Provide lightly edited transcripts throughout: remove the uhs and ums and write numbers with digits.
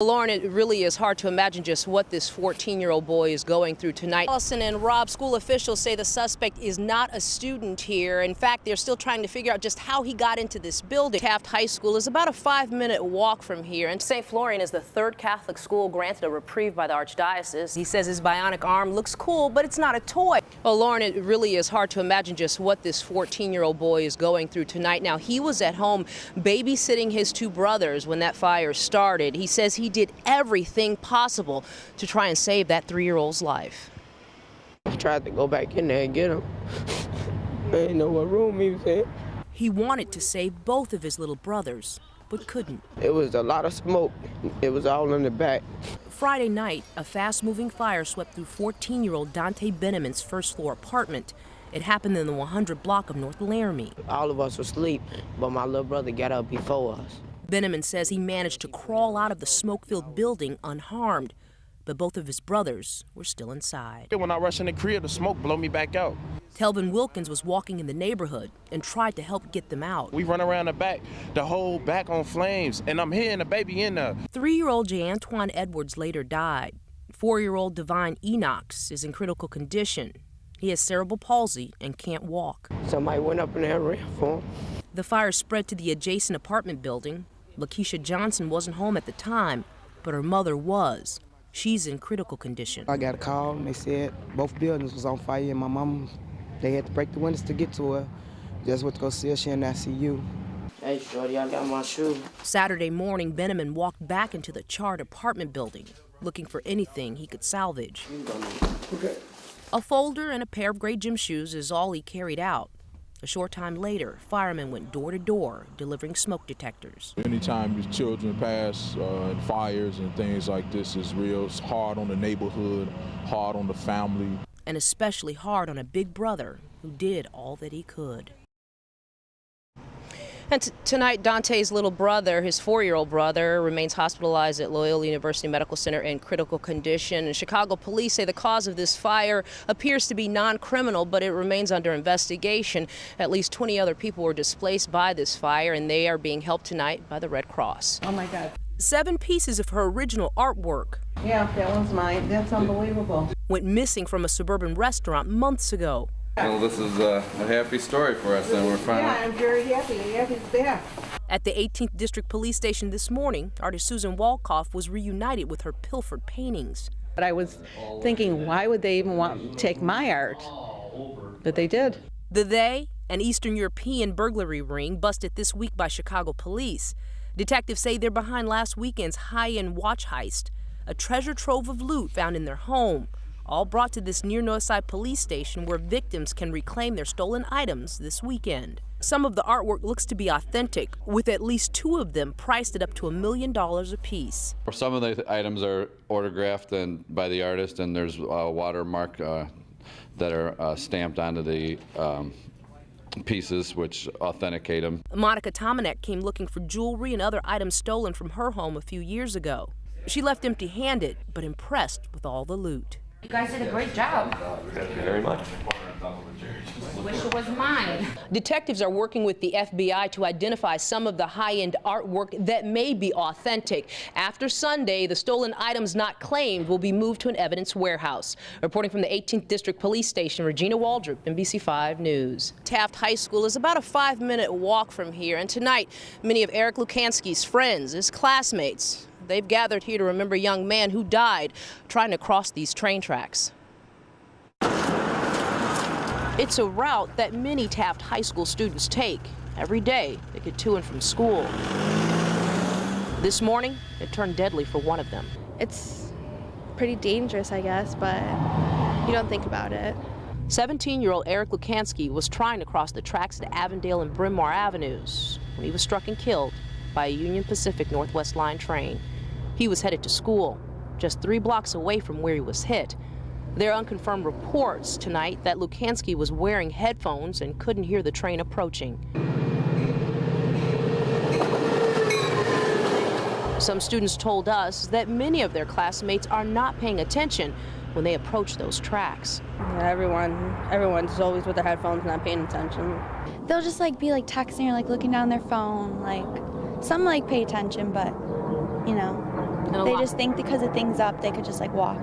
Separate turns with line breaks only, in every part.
Lauren, it really is hard to imagine just what this 14-year-old boy is going through tonight. Allison and Rob, school officials say the suspect is not a student here. In fact, they're still trying to figure out just how he got into this building. Taft High School is about a 5-minute walk from here. And St. Florian is the third Catholic school granted a reprieve by the Archdiocese. He says his bionic arm looks cool, but it's not a toy. Well, Lauren, it really is hard to imagine just what this 14-year-old boy is going through tonight. Now, he was at home babysitting his two brothers when that fire started. He says he did everything possible to try and save that 3-year-old's life.
I tried to go back in there and get him. I didn't know what room he was in.
He wanted to save both of his little brothers, but couldn't.
It was a lot of smoke. It was all in the back.
Friday night, a fast-moving fire swept through 14-year-old Dante Benneman's first-floor apartment. It happened in the 100 block of North Laramie.
All of us were asleep, but my little brother got up before us.
Benneman says he managed to crawl out of the smoke-filled building unharmed, but both of his brothers were still inside.
When I rushed in the crib, the smoke blew me back out.
Telvin Wilkins was walking in the neighborhood and tried to help get them out.
We run around the back, the whole back on flames, and I'm hearing the baby in there.
3-year-old J. Edwards later died. 4-year-old Divine Enox is in critical condition. He has cerebral palsy and can't walk.
Somebody went up in there and ran for him.
The fire spread to the adjacent apartment building. Lakeisha Johnson wasn't home at the time, but her mother was. She's in critical condition.
I got a call and they said both buildings was on fire and my mom, they had to break the windows to get to her. Just went to go see her, she in ICU.
Hey, shorty, I got my shoe.
Saturday morning, Benneman walked back into the charred apartment building, looking for anything he could salvage.
Okay.
A folder and a pair of gray gym shoes is all he carried out. A short time later, firemen went door to door, delivering smoke detectors.
Anytime your children pass and fires and things like this is real. It's hard on the neighborhood, hard on the family.
And especially hard on a big brother who did all that he could. And tonight, Dante's little brother, his 4-year-old brother, remains hospitalized at Loyola University Medical Center in critical condition. And Chicago police say the cause of this fire appears to be non-criminal, but it remains under investigation. At least 20 other people were displaced by this fire, and they are being helped tonight by the Red Cross.
Oh, my God.
7 pieces of her original artwork.
Yeah, that one's mine. That's unbelievable.
Went missing from a suburban restaurant months ago.
Well, this is a happy story for us, and we're finally...
Yeah, I'm very happy. Happy it's back.
At the 18th District Police Station this morning, artist Susan Walkoff was reunited with her pilfered paintings.
But I was thinking, why would they even want to take my art? But they did.
The they, an Eastern European burglary ring busted this week by Chicago police. Detectives say they're behind last weekend's high-end watch heist, a treasure trove of loot found in their home, all brought to this near Northside police station where victims can reclaim their stolen items this weekend. Some of the artwork looks to be authentic, with at least 2 of them priced at up to $1 million apiece.
Some of the items are autographed by the artist, and there's a watermark that are stamped onto the pieces, which authenticate them.
Monica Tomanek came looking for jewelry and other items stolen from her home a few years ago. She left empty-handed, but impressed with all the loot.
You guys did a great job.
Thank you very much.
Wish it was mine.
Detectives are working with the FBI to identify some of the high-end artwork that may be authentic. After Sunday, the stolen items not claimed will be moved to an evidence warehouse. Reporting from the 18th District Police Station, Regina Waldrop, NBC5 News. Taft High School is about a 5-minute walk from here, and tonight, many of Eric Lukansky's friends, his classmates, they've gathered here to remember a young man who died trying to cross these train tracks. It's a route that many Taft High School students take every day to get to and from school. This morning, it turned deadly for one of them.
It's pretty dangerous, I guess, but you don't think about it.
17-year-old Eric Lukansky was trying to cross the tracks at Avondale and Bryn Mawr Avenues when he was struck and killed by a Union Pacific Northwest Line train. He was headed to school, just 3 blocks away from where he was hit. There are unconfirmed reports tonight that Lukansky was wearing headphones and couldn't hear the train approaching. Some students told us that many of their classmates are not paying attention when they approach those tracks.
Yeah, everyone's always with their headphones, not paying attention.
They'll just be texting or looking down their phone. Some pay attention, but you know,
They just think because of things up, they could just like walk.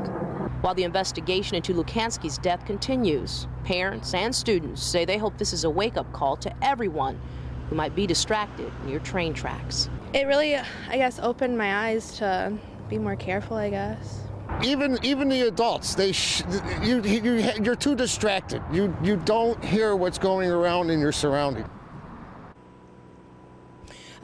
While the investigation into Lukansky's death continues, parents and students say they hope this is a wake-up call to everyone who might be distracted near train tracks.
It really, I guess, opened my eyes to be more careful, I guess.
Even the adults, you're too distracted. You don't hear what's going around in your surroundings.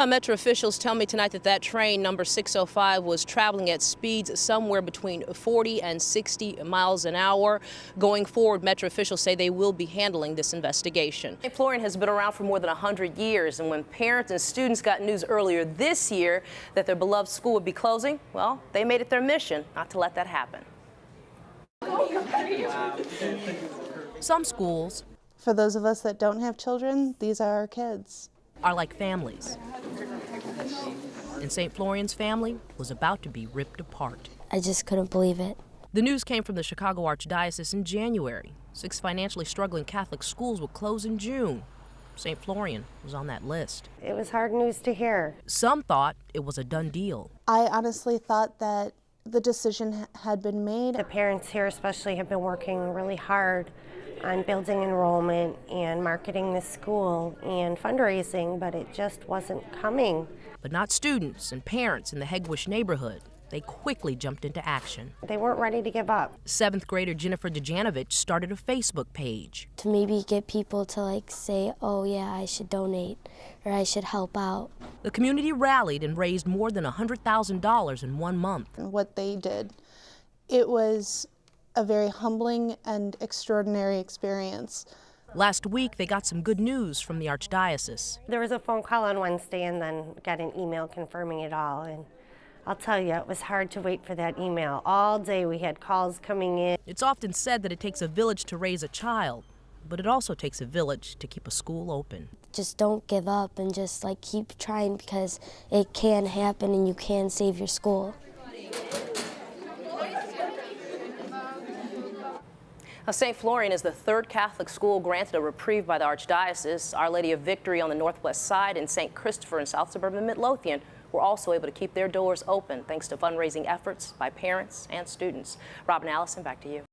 Metro officials tell me tonight that train number 605 was traveling at speeds somewhere between 40 and 60 miles an hour. Going forward, Metro officials say they will be handling this investigation. St. Florian has been around for more than 100 years, and when parents and students got news earlier this year that their beloved school would be closing, well, they made it their mission not to let that happen. Some schools,
for those of us that don't have children, these are our kids,
are like families. And St. Florian's family was about to be ripped apart.
I just couldn't believe it.
The news came from the Chicago Archdiocese in January. 6 financially struggling Catholic schools would close in June. St. Florian was on that list.
It was hard news to hear.
Some thought it was a done deal.
I honestly thought that the decision had been made.
The parents here especially have been working really hard on building enrollment and marketing the school and fundraising, but it just wasn't coming.
But not students and parents in the Hegwish neighborhood. They quickly jumped into action.
They weren't ready to give up.
7th grader Jennifer Dejanovich started a Facebook page.
To maybe get people to say, oh yeah, I should donate or I should help out.
The community rallied and raised more than $100,000 in 1 month.
And what they did, it was a very humbling and extraordinary experience.
Last week, they got some good news from the Archdiocese.
There was a phone call on Wednesday and then got an email confirming it all. And I'll tell you, it was hard to wait for that email. All day we had calls coming in.
It's often said that it takes a village to raise a child, but it also takes a village to keep a school open.
Just don't give up and just keep trying, because it can happen and you can save your school.
St. Florian is the 3rd Catholic school granted a reprieve by the Archdiocese. Our Lady of Victory on the northwest side and St. Christopher in south suburban Midlothian were also able to keep their doors open thanks to fundraising efforts by parents and students. Rob and Allison, back to you.